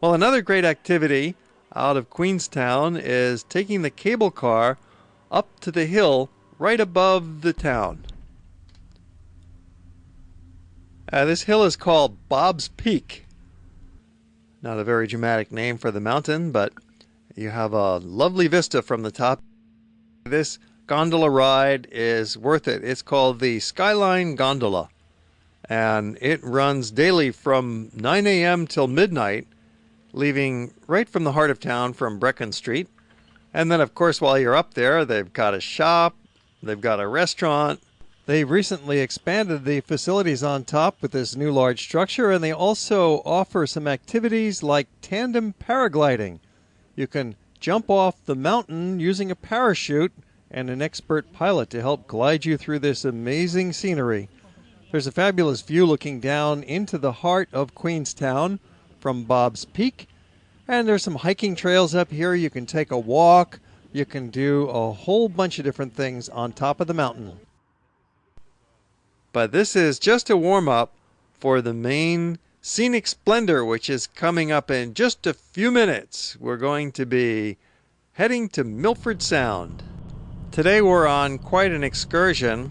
Well, another great activity out of Queenstown is taking the cable car up to the hill right above the town. This hill is called Bob's Peak. Not a very dramatic name for the mountain, but you have a lovely vista from the top. This gondola ride is worth it. It's called the Skyline Gondola, and it runs daily from 9 a.m. till midnight, leaving right from the heart of town from Brecon Street. And then, of course, while you're up there, they've got a shop, they've got a restaurant. They've recently expanded the facilities on top with this new large structure, and they also offer some activities like tandem paragliding. You can jump off the mountain using a parachute and an expert pilot to help glide you through this amazing scenery. There's a fabulous view looking down into the heart of Queenstown from Bob's Peak. And there's some hiking trails up here. You can take a walk. You can do a whole bunch of different things on top of the mountain. But this is just a warm-up for the main scenic splendor, which is coming up in just a few minutes. We're going to be heading to Milford Sound. Today we're on quite an excursion.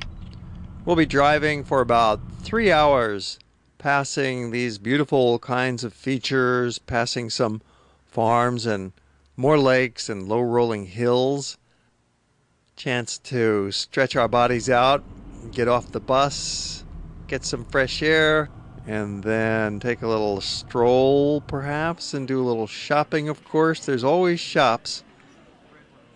We'll be driving for about 3 hours, passing these beautiful kinds of features, passing some farms and more lakes and low rolling hills. Chance to stretch our bodies out, get off the bus, get some fresh air, and then take a little stroll perhaps, and do a little shopping. Of course, there's always shops.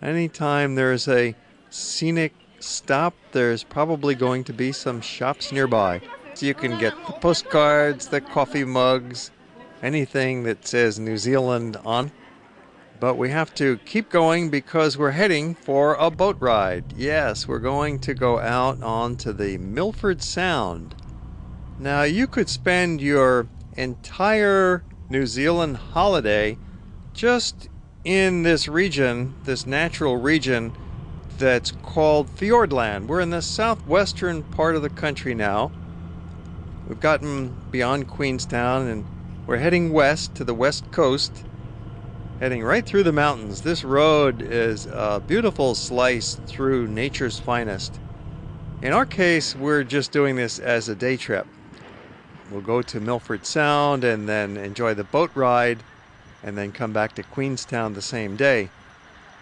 Anytime there's a scenic stop, there's probably going to be some shops nearby. So you can get the postcards, the coffee mugs, anything that says New Zealand on. But we have to keep going because we're heading for a boat ride. Yes, we're going to go out onto the Milford Sound. Now, you could spend your entire New Zealand holiday just in this region, this natural region that's called Fiordland. We're in the southwestern part of the country now. We've gotten beyond Queenstown and we're heading west to the west coast, heading right through the mountains. This road is a beautiful slice through nature's finest. In our case, we're just doing this as a day trip. We'll go to Milford Sound and then enjoy the boat ride and then come back to Queenstown the same day.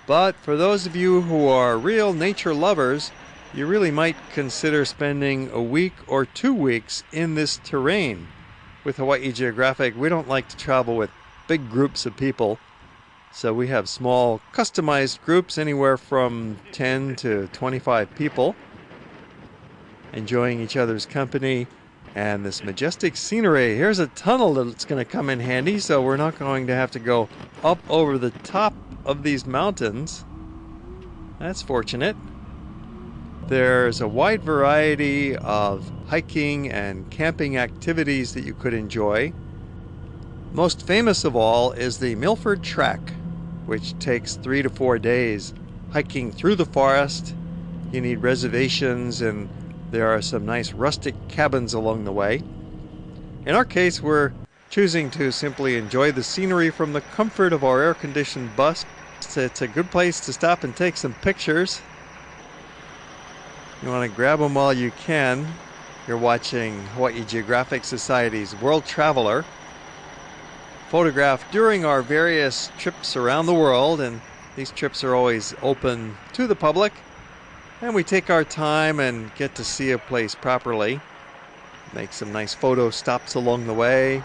But for those of you who are real nature lovers, you really might consider spending a week or 2 weeks in this terrain. With Hawaii Geographic, we don't like to travel with big groups of people. So we have small, customized groups, anywhere from 10 to 25 people, enjoying each other's company and this majestic scenery. Here's a tunnel that's going to come in handy, so we're not going to have to go up over the top of these mountains. That's fortunate. There's a wide variety of hiking and camping activities that you could enjoy. Most famous of all is the Milford Track, which takes 3 to 4 days hiking through the forest. You need reservations, and there are some nice rustic cabins along the way. In our case, we're choosing to simply enjoy the scenery from the comfort of our air-conditioned bus. It's a good place to stop and take some pictures. You want to grab them while you can. You're watching Hawaii Geographic Society's World Traveler, photographed during our various trips around the world, and these trips are always open to the public, and we take our time and get to see a place properly, make some nice photo stops along the way.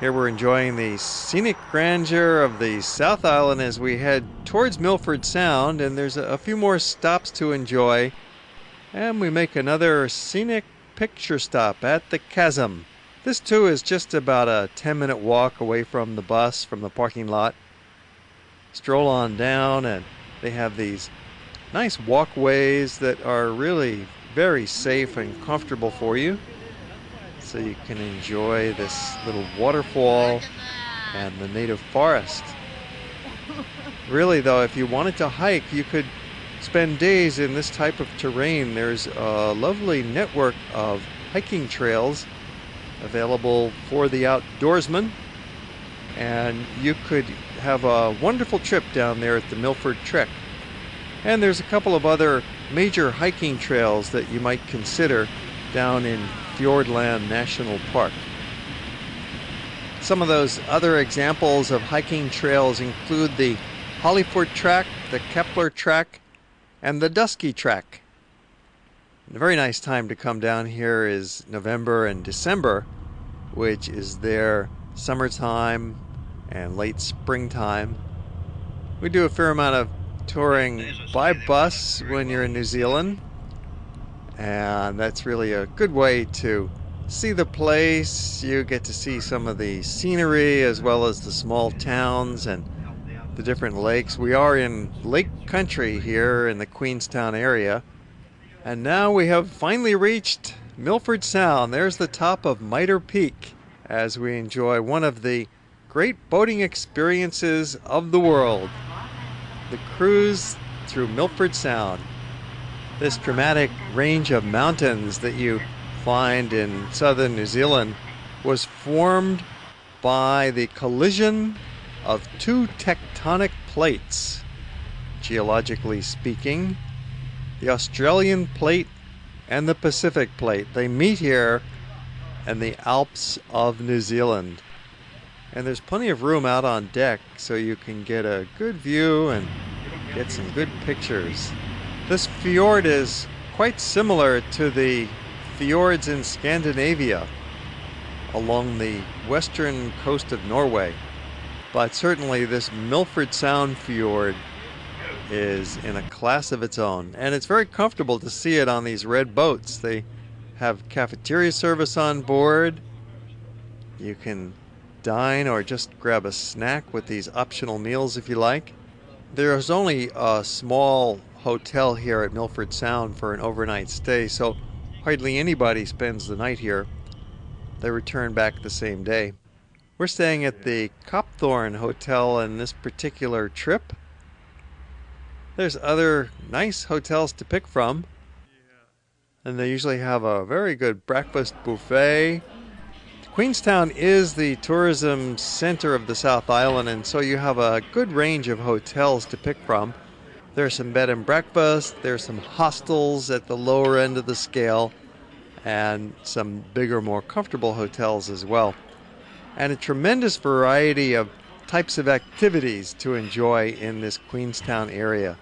Here we're enjoying the scenic grandeur of the South Island as we head towards Milford Sound, and there's a few more stops to enjoy, and we make another scenic picture stop at the Chasm. This too is just about a 10-minute walk away from the bus, from the parking lot. Stroll on down, and they have these nice walkways that are really very safe and comfortable for you. So you can enjoy this little waterfall and the native forest. Really though, if you wanted to hike, you could spend days in this type of terrain. There's a lovely network of hiking trails available for the outdoorsman. and you could have a wonderful trip down there at the Milford Trek. And there's a couple of other major hiking trails that you might consider down in Fiordland National Park. Some of those other examples of hiking trails include the Hollyford Track, the Kepler Track, and the Dusky Track. A very nice time to come down here is November and December, which is their summertime and late springtime. We do a fair amount of touring by bus when you're in New Zealand, and that's really a good way to see the place. You get to see some of the scenery as well as the small towns and the different lakes. We are in lake country here in the Queenstown area, and now we have finally reached Milford Sound. There's the top of Mitre Peak as we enjoy one of the great boating experiences of the world, the cruise through Milford Sound. This dramatic range of mountains that you find in southern New Zealand was formed by the collision of two tectonic plates, geologically speaking, the Australian plate and the Pacific plate. They meet here in the Alps of New Zealand. And there's plenty of room out on deck so you can get a good view and get some good pictures. This fjord is quite similar to the fjords in Scandinavia along the western coast of Norway. But certainly this Milford Sound fjord is in a class of its own. And it's very comfortable to see it on these red boats. They have cafeteria service on board. You can dine or just grab a snack with these optional meals if you like. There's only a small hotel here at Milford Sound for an overnight stay, so hardly anybody spends the night here. They return back the same day. We're staying at the Copthorne Hotel in this particular trip. There's other nice hotels to pick from, and they usually have a very good breakfast buffet. Queenstown is the tourism center of the South Island, and so you have a good range of hotels to pick from. There's some bed and breakfast, there's some hostels at the lower end of the scale, and some bigger, more comfortable hotels as well. And a tremendous variety of types of activities to enjoy in this Queenstown area.